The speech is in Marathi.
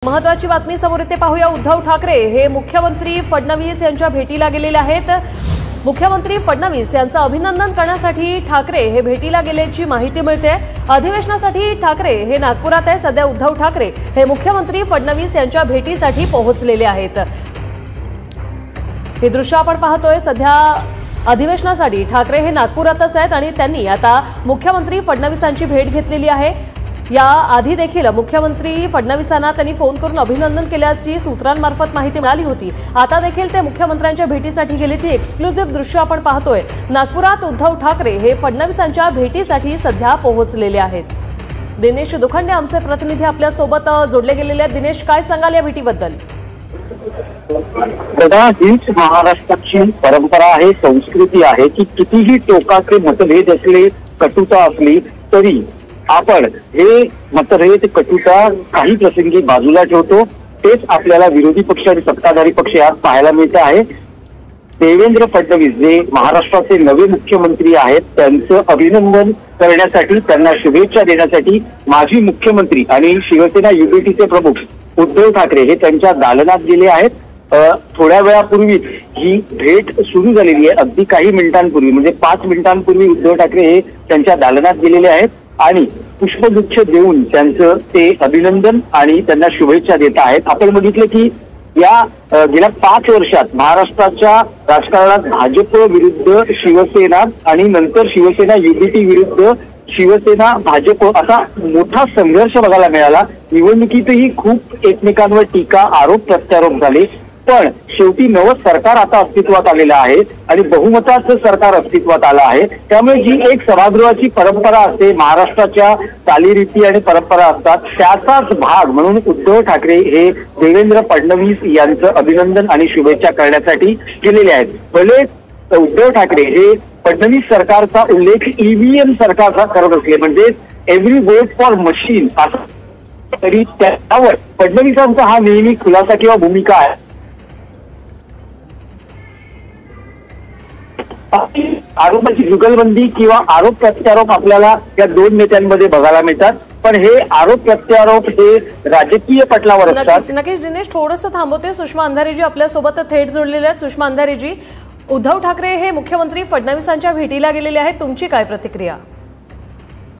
महत्त्वाची बातमी समोर येते, पाहूया। उद्धव ठाकरे हे मुख्यमंत्री फडणवीस यांच्या भेटीला गेलेले आहेत। मुख्यमंत्री फडणवीस यांचं अभिनंदन करण्यासाठी ठाकरे हे भेटीला गेल्याची माहिती मिळते। अधिवेशनासाठी ठाकरे हे नागपुरात आहे। सध्या उद्धव ठाकरे हे मुख्यमंत्री फडणवीस यांच्या भेटीसाठी पोहोचलेले आहेत। हे दृश्य आपण पाहतोय। सध्या अधिवेशनासाठी ठाकरे हे नागपुरातच आहेत आणि त्यांनी आता मुख्यमंत्री फडणवीसांची भेट घेतलेली आहे। या आधी देखील मुख्यमंत्री फडणवीसांना त्यांनी फोन करून अभिनंदन केल्याची सूत्रांमार्फत माहिती मिळाली होती। आता देखील ते मुख्यमंत्र्यांच्या भेटीसाठी गेले। ती एक्सक्लुझिव्ह दृश्य आपण पाहतोय। नागपुरात उद्धव ठाकरे हे फडणवीसांच्या भेटीसाठी सध्या पोहोचलेले आहेत। दिनेश दुखंडे आमचे प्रतिनिधी आपल्या सोबत जोडले गेलेले आहेत। दिनेश, काय सांगाल या भेटीबद्दल? हीच महाराष्ट्राची परंपरा आहे, संस्कृती आहे की कितीही टोकाचे मतभेद असले, कटुता असली तरी आपण हे मतभेद कटुता काही प्रसंगी बाजूला ठेवतो। तेच आपल्याला विरोधी पक्ष आणि सत्ताधारी पक्ष यात पाहायला मिळत आहे। देवेंद्र फडणवीस जे महाराष्ट्राचे नवे मुख्यमंत्री आहेत, त्यांचं अभिनंदन करण्यासाठी, त्यांना शुभेच्छा देण्यासाठी माजी मुख्यमंत्री आणि शिवसेना युतीचे प्रमुख उद्धव ठाकरे हे त्यांच्या दालनात गेले आहेत। थोड्या वेळापूर्वी ही भेट सुरू झालेली आहे। अगदी काही मिनिटांपूर्वी, म्हणजे 5 मिनिटांपूर्वी उद्धव ठाकरे हे त्यांच्या दालनात गेलेले आहेत आणि पुष्पगुच्छ देऊन त्यांचं ते अभिनंदन आणि त्यांना शुभेच्छा देत आहेत। आपण बघितलं की या गेल्या 5 वर्षात महाराष्ट्राच्या राजकारणात भाजप विरुद्ध शिवसेना आणि नंतर शिवसेना युतीटी विरुद्ध शिवसेना भाजप असा मोठा संघर्ष बघायला मिळाला। निवडणुकीतही खूप एकमेकांवर टीका, आरोप प्रत्यारोप झाले, पण शेवटी नवं सरकार आता अस्तित्वात आलेलं आहे आणि बहुमताचं सरकार अस्तित्वात आलं आहे। त्यामुळे जी एक सभागृहाची परंपरा असते, महाराष्ट्राच्या चालीरीती आणि परंपरा असतात, त्याचाच भाग म्हणून उद्धव ठाकरे हे देवेंद्र फडणवीस यांचं अभिनंदन आणि शुभेच्छा करण्यासाठी गेलेले आहेत। भले उद्धव ठाकरे हे फडणवीस सरकारचा उल्लेख ईव्हीएम सरकारचा करत असले, म्हणजे एव्हरी वोट फॉर मशीन असं, तरी त्यावर फडणवीसांचा हा नेहमी खुलासा किंवा भूमिका आहे। आरोपांची जुगलबंदी किंवा आरोप प्रत्यारोप आपल्याला या दोन नेत्यांमध्ये बघायला मिळतात, पण हे आरोप प्रत्यारोप हे राजकीय पटलावर असतात। नक्कीच दिनेश, थोडंसं थांबवते। सुषमा अंधारेजी आपल्यासोबत थेट जोडलेले आहेत। सुषमा अंधारेजी, उद्धव ठाकरे हे मुख्यमंत्री फडणवीसांच्या भेटीला गेलेले आहेत, तुमची काय प्रतिक्रिया?